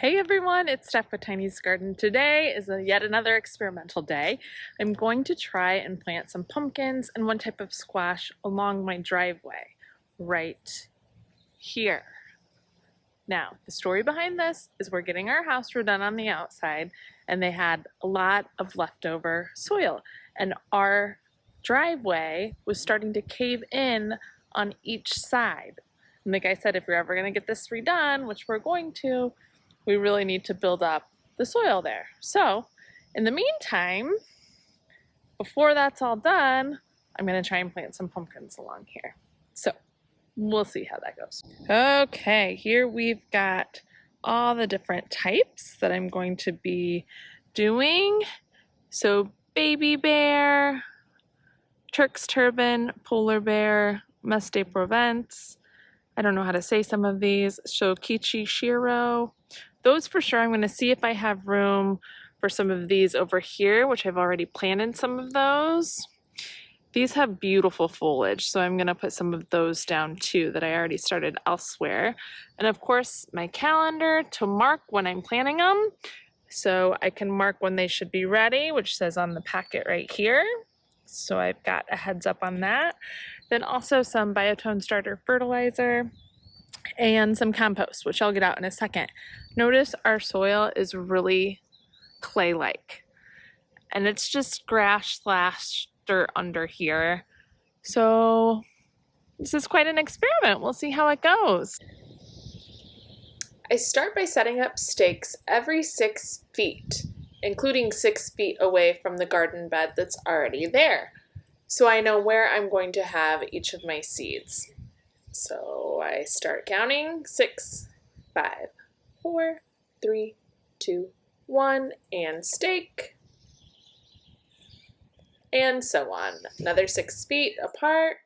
Hey everyone, it's Steph with Tiny's Garden. Today is yet another experimental day. I'm going to try and plant some pumpkins and one type of squash along my driveway right here. Now, the story behind this is we're getting our house redone on the outside and they had a lot of leftover soil and our driveway was starting to cave in on each side. And like I said, if we're ever going to get this redone, which we're going to, we really need to build up the soil there. So in the meantime, before that's all done, I'm going to try and plant some pumpkins along here. So we'll see how that goes. Okay, here we've got all the different types that I'm going to be doing. So baby bear, Turk's turban, polar bear, Meste Provence. I don't know how to say some of these. Shokichi Shiro. Those for sure. I'm going to see if I have room for some of these over here, which I've already planted some of those. These have beautiful foliage, so I'm going to put some of those down too that I already started elsewhere. And of course, my calendar to mark when I'm planting them, so I can mark when they should be ready, which says on the packet right here. So I've got a heads up on that. Then also some biotone starter fertilizer and some compost, which I'll get out in a second. Notice our soil is really clay-like, and it's just grass / dirt under here. So this is quite an experiment. We'll see how it goes. I start by setting up stakes every 6 feet, including 6 feet away from the garden bed that's already there, so I know where I'm going to have each of my seeds. So I start counting 6, 5, 4, 3, 2, 1, and stake. And so on. Another 6 feet apart,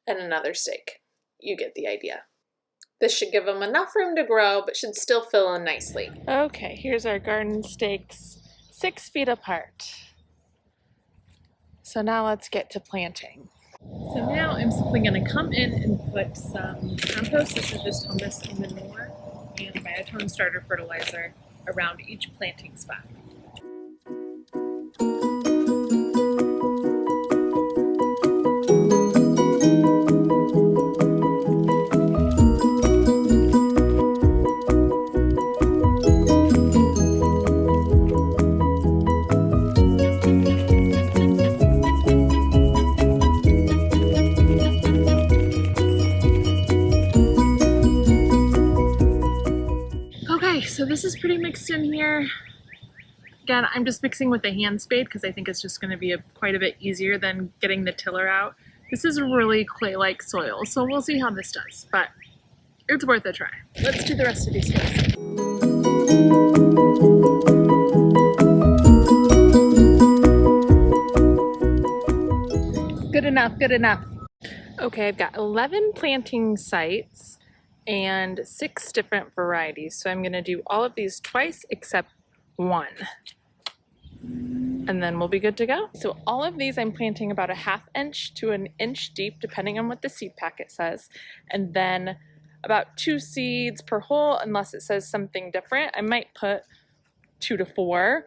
and another stake. You get the idea. This should give them enough room to grow, but should still fill in nicely. Okay, here's our garden stakes, 6 feet apart. So now let's get to planting. So now I'm simply going to come in and put some compost, this is just humus and manure, and biotone starter fertilizer around each planting spot. So this is pretty mixed in here. Again, I'm just mixing with the hand spade because I think it's just going to be quite a bit easier than getting the tiller out. This is really clay-like soil, so we'll see how this does, but it's worth a try. Let's do the rest of these guys. Good enough, good enough. Okay, I've got 11 planting sites and 6 different varieties. So I'm going to do all of these twice except one. And then we'll be good to go. So all of these I'm planting about a 1/2 inch to 1 inch deep, depending on what the seed packet says. And then about 2 seeds per hole, unless it says something different. I might put 2 to 4,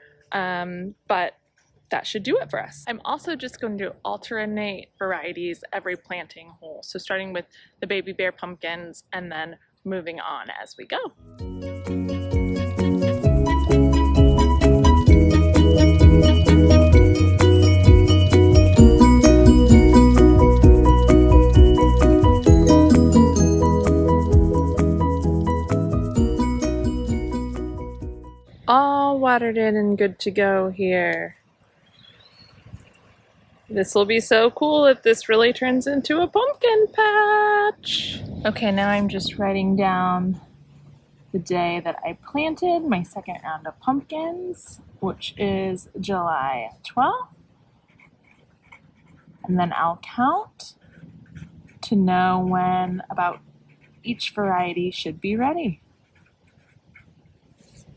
but that should do it for us. I'm also just going to alternate varieties every planting hole. So starting with the baby bear pumpkins and then moving on as we go. All watered in and good to go here. This will be so cool if this really turns into a pumpkin patch. Okay, now I'm just writing down the day that I planted my second round of pumpkins, which is July 12th. And then I'll count to know when about each variety should be ready.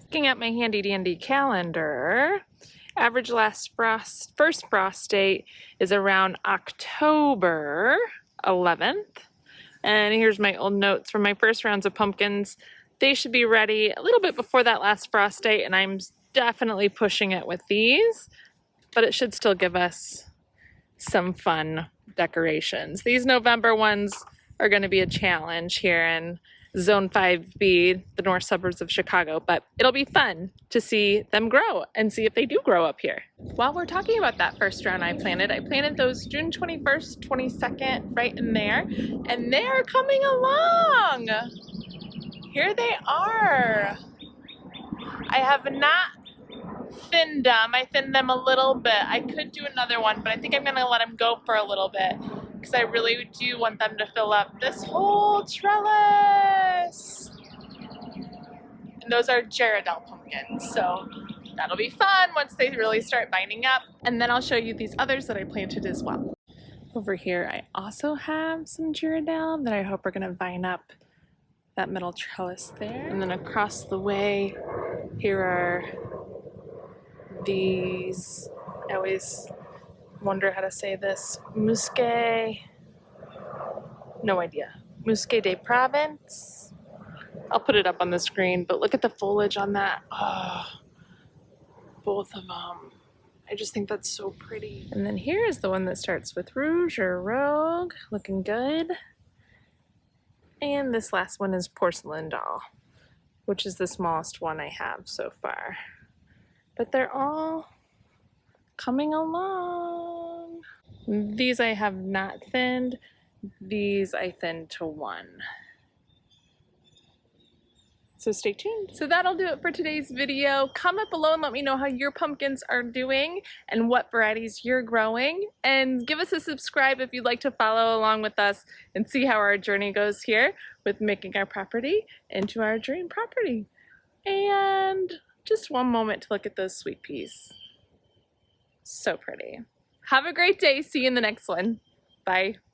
Looking at my handy dandy calendar, average first frost date is around October 11th. And here's my old notes from my first rounds of pumpkins. They should be ready a little bit before that last frost date, and I'm definitely pushing it with these, but it should still give us some fun decorations. These November ones are going to be a challenge here in Zone 5B, the north suburbs of Chicago, but it'll be fun to see them grow and see if they do grow up here. While we're talking about that first round I planted those June 21st, 22nd right in there, and they're coming along. Here they are. I have not thinned them. I thinned them a little bit. I could do another one, but I think I'm gonna let them go for a little bit because I really do want them to fill up this whole trellis. And those are Gerardel pumpkins, so that'll be fun once they really start vining up. And then I'll show you these others that I planted as well. Over here, I also have some Gerardel that I hope are gonna vine up that middle trellis there. And then across the way, here are these, I always wonder how to say this, Musqué, no idea, Musqué de Provence. I'll put it up on the screen, but look at the foliage on that. Oh, both of them. I just think that's so pretty. And then here is the one that starts with Rouge or Rogue, looking good. And this last one is Porcelain Doll, which is the smallest one I have so far. But they're all coming along. These I have not thinned. These I thinned to 1. So stay tuned. So that'll do it for today's video. Comment below and let me know how your pumpkins are doing and what varieties you're growing. And give us a subscribe if you'd like to follow along with us and see how our journey goes here with making our property into our dream property. And just one moment to look at those sweet peas. So pretty. Have a great day. See you in the next one. Bye.